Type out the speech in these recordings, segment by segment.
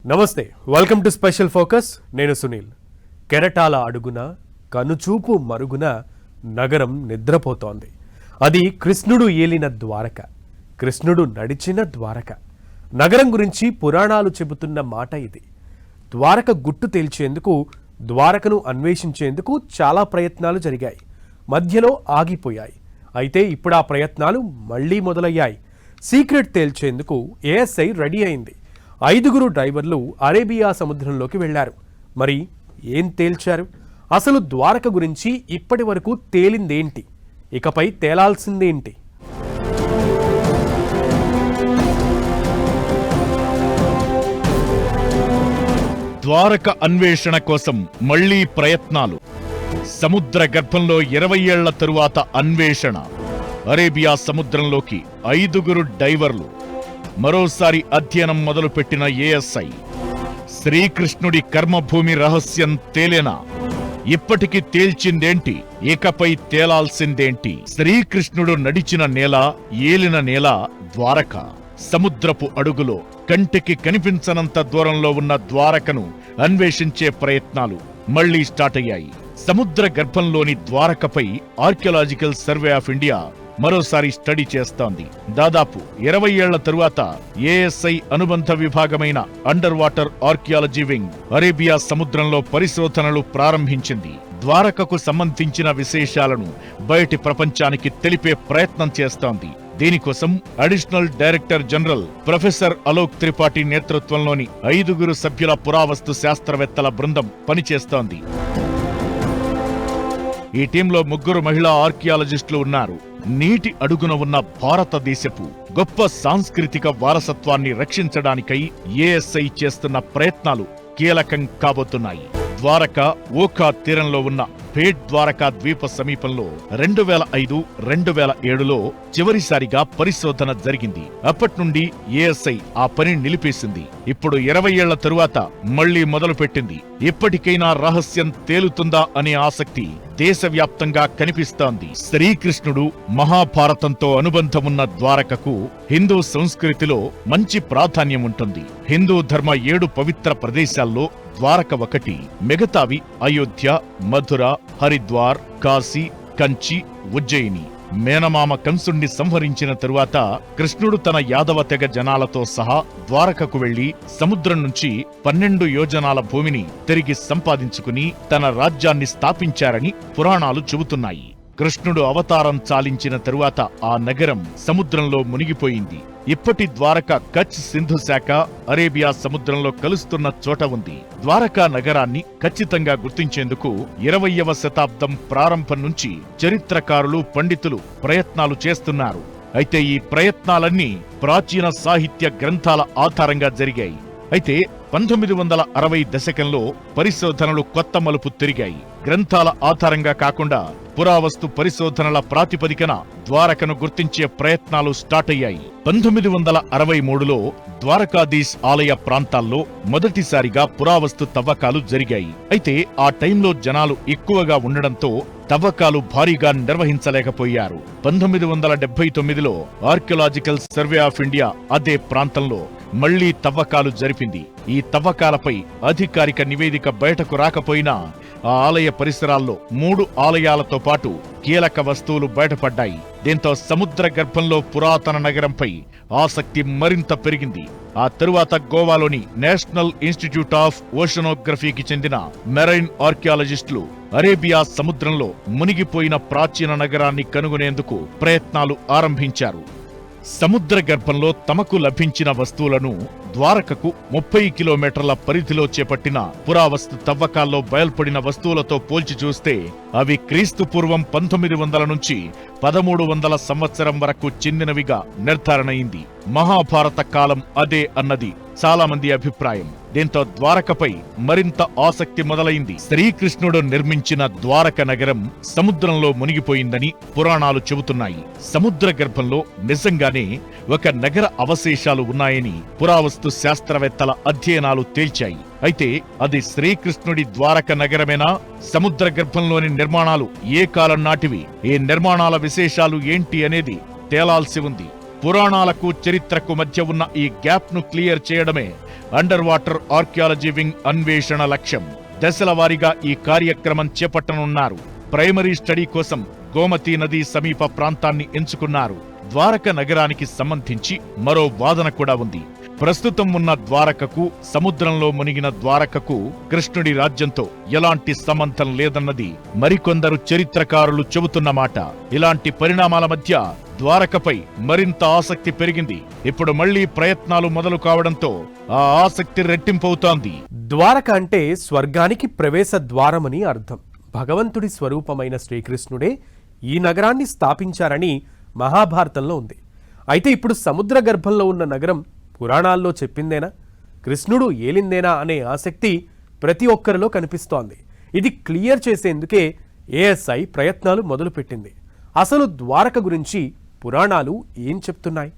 నమస్తే, welcome to special focus. నేను సునీల్. కెరటాల అడుగున కనుచూపు మరుగున నగరం నిద్రపోతోంది. అది కృష్ణుడు ఏలిన ద్వారక, కృష్ణుడు నడిచిన ద్వారక. నగరం గురించి పురాణాలు చెబుతున్న మాట ఇది. ద్వారక గుట్టు తేల్చేందుకు, ద్వారకను అన్వేషించేందుకు చాలా ప్రయత్నాలు జరిగాయి, మధ్యలో ఆగిపోయాయి. అయితే ఇప్పుడు ఆ ప్రయత్నాలు మళ్లీ మొదలయ్యాయి. సీక్రెట్ తేల్చేందుకు ఏఎస్ఐ రెడీ అయింది. 5 డ్రైవర్లు అరేబియా సముద్రంలోకి వెళ్లారు. మరి ఏం తేల్చారు? అసలు ద్వారక గురించి ఇప్పటి వరకు తేలిందేంటి? ఇకపై తేలాల్సిందేంటి? ద్వారక అన్వేషణ కోసం మళ్లీ ప్రయత్నాలు. సముద్ర గర్భంలో 20 ఏళ్ల తరువాత అన్వేషణ. అరేబియా సముద్రంలోకి 5 డైవర్లు. మరోసారి అధ్యయనం మొదలుపెట్టిన ఏఎస్ఐ. శ్రీకృష్ణుడి కర్మభూమి రహస్యం తేలేనా? ఇప్పటికి తేల్చిందేంటి? ఇకపై తేలాల్సిందేంటి? శ్రీకృష్ణుడు నడిచిన నేల, ఏలిన నేల ద్వారక. సముద్రపు అడుగులో కంటికి కనిపించనంత దూరంలో ఉన్న ద్వారకను అన్వేషించే ప్రయత్నాలు మళ్లీ స్టార్ట్ అయ్యాయి. సముద్ర గర్భంలోని ద్వారకపై ఆర్కియాలజికల్ సర్వే ఆఫ్ ఇండియా మరోసారి స్టడీ చేస్తోంది. దాదాపు 20 ఏళ్ల తరువాత ఏఎస్ఐ అనుబంధ విభాగమైన under water archaeology wing Arabia సముద్రంలో పరిశోధనలు ప్రారంభించింది. ద్వారకకు సంబంధించిన విశేషాలను బయటి ప్రపంచానికి తెలిపే ప్రయత్నం చేస్తోంది. దీనికోసం additional director general professor Alok Tripathi నేతృత్వంలోని 5 సభ్యుల పురావస్తు శాస్త్రవేత్తల బృందం పనిచేస్తోంది. ఈ టీంలో 3 మహిళా ఆర్కియాలజిస్టులు ఉన్నారు. నీటి అడుగున ఉన్న భారతదేశపు గొప్ప సాంస్కృతిక వారసత్వాన్ని రక్షించడానికై ఏఎస్ఐ చేస్తున్న ప్రయత్నాలు కీలకం కాబోతున్నాయి. ద్వారక ఓఖా తీరంలో ఉన్న భేట్ ద్వారకా ద్వీప సమీపంలో 2005-2007లో చివరిసారిగా పరిశోధన జరిగింది. అప్పట్నుండి ఏఎస్ఐ ఆ పని నిలిపేసింది. ఇప్పుడు 20 ఏళ్ల తరువాత మళ్లీ మొదలుపెట్టింది. ఇప్పటికైనా రహస్యం తేలుతుందా అనే ఆసక్తి దేశవ్యాప్తంగా కనిపిస్తోంది. శ్రీకృష్ణుడు మహాభారతంతో అనుబంధమున్న ద్వారకకు హిందూ సంస్కృతిలో మంచి ప్రాధాన్యం ఉంటుంది. హిందూ ధర్మ 7 పవిత్ర ప్రదేశాల్లో ద్వారక ఒకటి. మిగతావి అయోధ్య, మధుర, హరిద్వార్, కాశీ, కంచి, ఉజ్జయిని. మేనమామ కంసుణ్ణి సంహరించిన తరువాత కృష్ణుడు తన యాదవ తెగ జనాలతో సహా ద్వారకకు వెళ్లి సముద్రం నుంచి 12 యోజనాల భూమిని తిరిగి సంపాదించుకుని తన రాజ్యాన్ని స్థాపించారని పురాణాలు చెబుతున్నాయి. కృష్ణుడు అవతారం చాలించిన తరువాత ఆ నగరం సముద్రంలో మునిగిపోయింది. ఇప్పటి ద్వారక కచ్ సింధు శాఖ అరేబియా సముద్రంలో కలుస్తున్న చోట ఉంది. ద్వారకా నగరాన్ని ఖచ్చితంగా గుర్తించేందుకు 20వ శతాబ్దం ప్రారంభం నుంచి చరిత్రకారులు, పండితులు ప్రయత్నాలు చేస్తున్నారు. అయితే ఈ ప్రయత్నాలన్నీ ప్రాచీన సాహిత్య గ్రంథాల ఆధారంగా జరిగాయి. అయితే 1960 దశకంలో పరిశోధనలు కొత్త మలుపు తిరిగాయి. గ్రంథాల ఆధారంగా కాకుండా పురావస్తు పరిశోధనల ప్రాతిపదికన ద్వారకను గుర్తించే ప్రయత్నాలు స్టార్ట్ అయ్యాయి. 1963లో ద్వారకాధీశ్ ఆలయ ప్రాంతాల్లో మొదటిసారిగా పురావస్తు తవ్వకాలు జరిగాయి. అయితే ఆ టైంలో జనాలు ఎక్కువగా ఉండడంతో తవ్వకాలు భారీగా నిర్వహించలేకపోయారు. 1979లో ఆర్కియాలజికల్ సర్వే ఆఫ్ ఇండియా అదే ప్రాంతంలో మళ్లీ తవ్వకాలు జరిపింది. ఈ తవ్వకాలపై అధికారిక నివేదిక బయటకు రాకపోయినా ఆ ఆలయ పరిసరాల్లో 3 ఆలయాలతో పాటు కీలక వస్తువులు బయటపడ్డాయి. దీంతో సముద్ర గర్భంలో పురాతన నగరంపై ఆసక్తి మరింత పెరిగింది. ఆ తరువాత గోవాలోని నేషనల్ ఇన్స్టిట్యూట్ ఆఫ్ ఓషనోగ్రఫీకి చెందిన మెరైన్ ఆర్కియాలజిస్టులు అరేబియా సముద్రంలో మునిగిపోయిన ప్రాచీన నగరాన్ని కనుగొనేందుకు ప్రయత్నాలు ఆరంభించారు. సముద్ర గర్భంలో తమకు లభించిన వస్తువులను ద్వారకకు 30 కిలోమీటర్ల పరిధిలో చేపట్టిన పురావస్తు తవ్వకాల్లో బయల్పడిన వస్తువులతో పోల్చి చూస్తే అవి క్రీస్తు పూర్వం 1900 నుంచి 1300 సంవత్సరం వరకు చెందినవిగా నిర్ధారణయింది. మహాభారత కాలం అదే అన్నది చాలా మంది అభిప్రాయం. దీంతో ద్వారకపై మరింత ఆసక్తి మొదలైంది. శ్రీకృష్ణుడు నిర్మించిన ద్వారక నగరం సముద్రంలో మునిగిపోయిందని పురాణాలు చెబుతున్నాయి. సముద్ర గర్భంలో నిజంగానే ఒక నగర అవశేషాలు ఉన్నాయని పురావస్తు శాస్త్రవేత్తల అధ్యయనాలు తేల్చాయి. అయితే అది శ్రీకృష్ణుడి ద్వారక నగరమేనా? సముద్ర గర్భంలోని నిర్మాణాలు ఏ కాలం నాటివి? ఈ నిర్మాణాల విశేషాలు ఏంటి అనేది తేలాల్సి ఉంది. పురాణాలకు చరిత్రకు మధ్య ఉన్న ఈ గ్యాప్ ను క్లియర్ చేయడమే అండర్ వాటర్ ఆర్కియాలజీ వింగ్ అన్వేషణ లక్ష్యం. దశల వారీగా ఈ కార్యక్రమం చేపట్టనున్నారు. ప్రైమరీ స్టడీ కోసం గోమతీ నదీ సమీప ప్రాంతాన్ని ఎంచుకున్నారు. ద్వారక నగరానికి సంబంధించి మరో వాదన కూడా ఉంది. ప్రస్తుతం ఉన్న ద్వారకకు, సముద్రంలో మునిగిన ద్వారకకు కృష్ణుడి రాజ్యంతో ఎలాంటి సంబంధం లేదన్నది మరికొందరు చరిత్రకారులు చెబుతున్నమాట. ఇలాంటి పరిణామాల మధ్య ద్వారకపై మరింత ఆసక్తి పెరిగింది. ఇప్పుడు మళ్లీ ప్రయత్నాలు మొదలు కావడంతో ఆ ఆసక్తి రెట్టింపవుతోంది. ద్వారక అంటే స్వర్గానికి ప్రవేశ ద్వారమని అర్థం. భగవంతుడి స్వరూపమైన శ్రీకృష్ణుడే ఈ నగరాన్ని స్థాపించారని మహాభారతంలో ఉంది. అయితే ఇప్పుడు సముద్ర గర్భంలో ఉన్న నగరం పురాణాల్లో చెప్పిందేనా, కృష్ణుడు ఏలిందేనా అనే ఆసక్తి ప్రతి ఒక్కరిలో కనిపిస్తోంది. ఇది క్లియర్ చేసేందుకే ఏఎస్ఐ ప్రయత్నాలు మొదలుపెట్టింది. అసలు ద్వారక గురించి పురాణాలు ఏం చెప్తున్నాయి?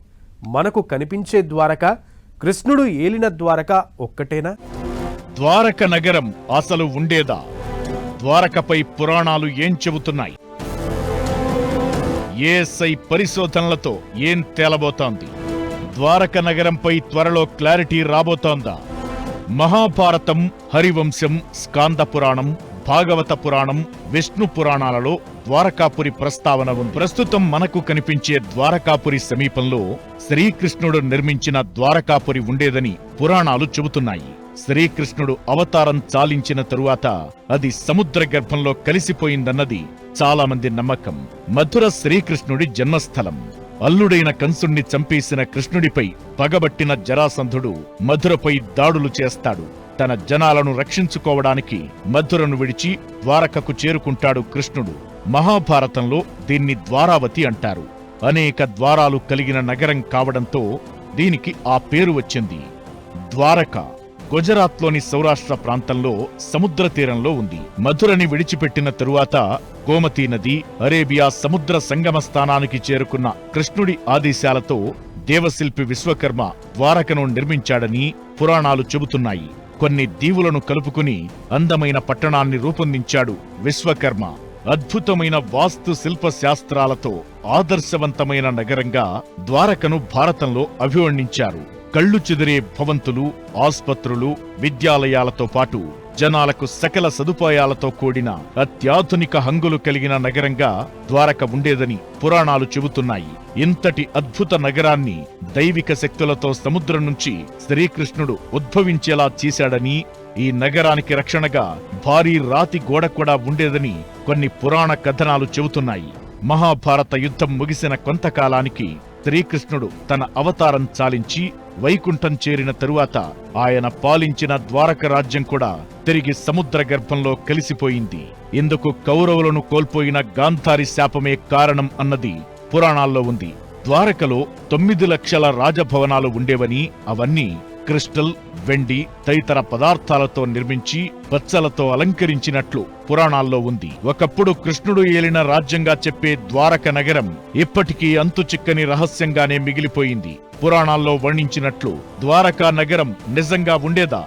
మనకు కనిపించే ద్వారక, కృష్ణుడు ఏలిన ద్వారక ఒక్కటేనా? ద్వారక నగరం అసలు ఉండేదా? ద్వారకపై పురాణాలు ఏం చెబుతున్నాయి? ఏఎస్ఐ పరిశోధనలతో ఏం తేలబోతోంది? ద్వారక నగరంపై త్వరలో క్లారిటీ రాబోతోందా? మహాభారతం, హరివంశం, స్కాంద పురాణం, భాగవత పురాణం, విష్ణు పురాణాలలో ద్వారకాపురి ప్రస్తావన ఉంది. ప్రస్తుతం మనకు కనిపించే ద్వారకాపురి సమీపంలో శ్రీకృష్ణుడు నిర్మించిన ద్వారకాపురి ఉండేదని పురాణాలు చెబుతున్నాయి. శ్రీకృష్ణుడు అవతారం చాలించిన తరువాత అది సముద్ర గర్భంలో కలిసిపోయిందన్నది చాలా మంది నమ్మకం. మధుర శ్రీకృష్ణుడి జన్మస్థలం. అల్లుడైన కంసుణ్ణి చంపేసిన కృష్ణుడిపై పగబట్టిన జరాసంధుడు మధురపై దాడులు చేస్తాడు. తన జనాలను రక్షించుకోవడానికి మధురను విడిచి ద్వారకకు చేరుకుంటాడు కృష్ణుడు. మహాభారతంలో దీన్ని ద్వారావతి అంటారు. అనేక ద్వారాలు కలిగిన నగరం కావడంతో దీనికి ఆ పేరు వచ్చింది. ద్వారక గుజరాత్లోని సౌరాష్ట్ర ప్రాంతంలో సముద్ర తీరంలో ఉంది. మధురని విడిచిపెట్టిన తరువాత గోమతీ నది, అరేబియా సముద్ర సంగమ స్థానానికి చేరుకున్న కృష్ణుడి ఆదేశాలతో దేవశిల్పి విశ్వకర్మ ద్వారకను నిర్మించాడని పురాణాలు చెబుతున్నాయి. కొన్ని దీవులను కలుపుకుని అందమైన పట్టణాన్ని రూపొందించాడు విశ్వకర్మ. అద్భుతమైన వాస్తు శిల్ప శాస్త్రాలతో ఆదర్శవంతమైన నగరంగా ద్వారకను భారతంలో అభివర్ణించారు. కళ్ళు చెదిరే భవంతులు, ఆస్పత్రులు, విద్యాలయాలతో పాటు జనాలకు సకల సదుపాయాలతో కూడిన అత్యాధునిక హంగులు కలిగిన నగరంగా ద్వారక ఉండేదని పురాణాలు చెబుతున్నాయి. ఇంతటి అద్భుత నగరాన్ని దైవిక శక్తులతో సముద్రం నుంచి శ్రీకృష్ణుడు ఉద్భవించేలా చేశాడని, ఈ నగరానికి రక్షణగా భారీ రాతి గోడ కూడా ఉండేదని కొన్ని పురాణ కథనాలు చెబుతున్నాయి. మహాభారత యుద్ధం ముగిసిన కొంతకాలానికి శ్రీకృష్ణుడు తన అవతారం చాలించి వైకుంఠం చేరిన తరువాత ఆయన పాలించిన ద్వారక రాజ్యం కూడా తిరిగి సముద్ర గర్భంలో కలిసిపోయింది. ఇందుకు కౌరవులను కోల్పోయిన గాంధారి శాపమే కారణం అన్నది పురాణాల్లో ఉంది. ద్వారకలో 9 లక్షల రాజభవనాలు ఉండేవని, అవన్నీ క్రిస్టల్, వెండి తదితర పదార్థాలతో నిర్మించి పచ్చలతో అలంకరించినట్లు పురాణాల్లో ఉంది. ఒకప్పుడు కృష్ణుడు ఏలిన రాజ్యంగా చెప్పే ద్వారక నగరం ఇప్పటికీ అంతుచిక్కని రహస్యంగానే మిగిలిపోయింది. పురాణాల్లో వర్ణించినట్లు ద్వారకా నగరం నిజంగా ఉండేదా,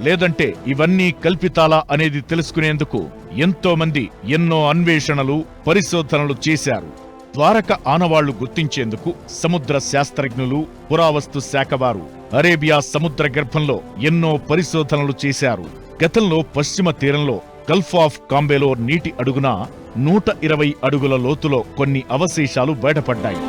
లేదంటే ఇవన్నీ కల్పితాలా అనేది తెలుసుకునేందుకు ఎంతో మంది ఎన్నో అన్వేషణలు, పరిశోధనలు చేశారు. ద్వారక ఆనవాళ్లు గుర్తించేందుకు సముద్ర శాస్త్రజ్ఞులు, పురావస్తు శాఖ వారు అరేబియా సముద్ర గర్భంలో ఎన్నో పరిశోధనలు చేశారు. గతంలో పశ్చిమ తీరంలో గల్ఫ్ ఆఫ్ కాంబేలో నీటి అడుగున 120 అడుగుల లోతులో కొన్ని అవశేషాలు బయటపడ్డాయి.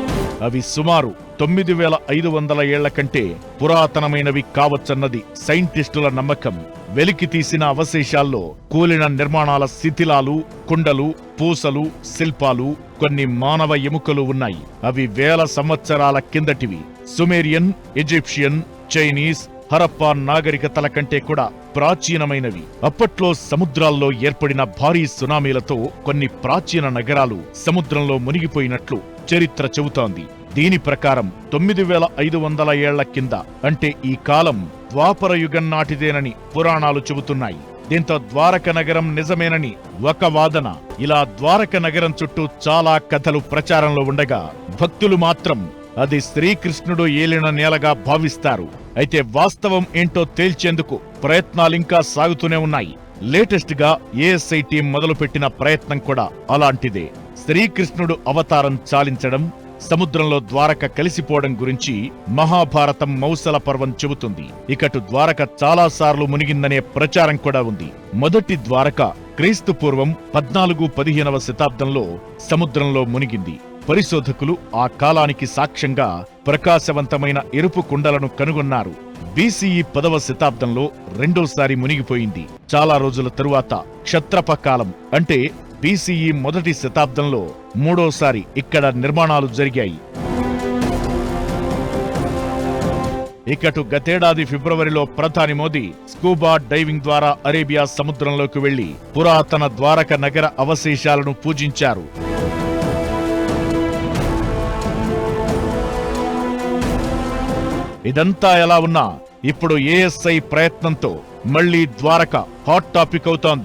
అవి సుమారు 9500 ఏళ్ల కంటే పురాతనమైనవి కావచ్చన్నది సైంటిస్టుల నమ్మకం. వెలికి తీసిన అవశేషాల్లో కూలిన నిర్మాణాల శిథిలాలు, కుండలు, పూసలు, శిల్పాలు, కొన్ని మానవ ఎముకలు ఉన్నాయి. అవి వేల సంవత్సరాల కిందటివి. సుమేరియన్, ఈజిప్షియన్, చైనీస్, హరప్పా నాగరికతల కంటే కూడా ప్రాచీనమైనవి. అప్పట్లో సముద్రాల్లో ఏర్పడిన భారీ సునామీలతో కొన్ని ప్రాచీన నగరాలు సముద్రంలో మునిగిపోయినట్లు చరిత్ర చెబుతోంది. దీని ప్రకారం 9500 ఏళ్ల కింద, అంటే ఈ కాలం ద్వాపర యుగం నాటిదేనని పురాణాలు చెబుతున్నాయి. దీంతో ద్వారక నగరం నిజమేనని ఒక వాదన. ఇలా ద్వారక నగరం చుట్టూ చాలా కథలు ప్రచారంలో ఉండగా భక్తులు మాత్రం అది శ్రీకృష్ణుడు ఏలిన నేలగా భావిస్తారు. అయితే వాస్తవం ఏంటో తేల్చేందుకు ప్రయత్నాలింకా సాగుతూనే ఉన్నాయి. లేటెస్ట్ గా ఏఎస్ఐ టీం మొదలుపెట్టిన ప్రయత్నం కూడా అలాంటిదే. శ్రీకృష్ణుడు అవతారం చాలించడం, సముద్రంలో ద్వారక కలిసిపోవడం గురించి మహాభారతం మౌసల పర్వం చెబుతుంది. ఇకటు ద్వారక చాలా సార్లు మునిగిందనే ప్రచారం కూడా ఉంది. మొదటి ద్వారక క్రీస్తు పూర్వం 14-15వ శతాబ్దంలో సముద్రంలో మునిగింది. పరిశోధకులు ఆ కాలానికి సాక్ష్యంగా ప్రకాశవంతమైన ఎరుపు కుండలను కనుగొన్నారు. BCE 10వ శతాబ్దంలో రెండోసారి మునిగిపోయింది. చాలా రోజుల తరువాత క్షత్రప కాలం అంటే BCE 1వ శతాబ్దంలో మూడోసారి ఇక్కడ నిర్మాణాలు జరిగాయి. ఇకటు గతేడాది ఫిబ్రవరిలో ప్రధాని మోదీ స్కూబా డైవింగ్ ద్వారా అరేబియా సముద్రంలోకి వెళ్లి పురాతన ద్వారక నగర అవశేషాలను పూజించారు. ఇదంతా ఎలా ఉన్నా ఇప్పుడు ASI ప్రయత్నంతో మళ్లీ ద్వారక హాట్ టాపిక్ అవుతోంది.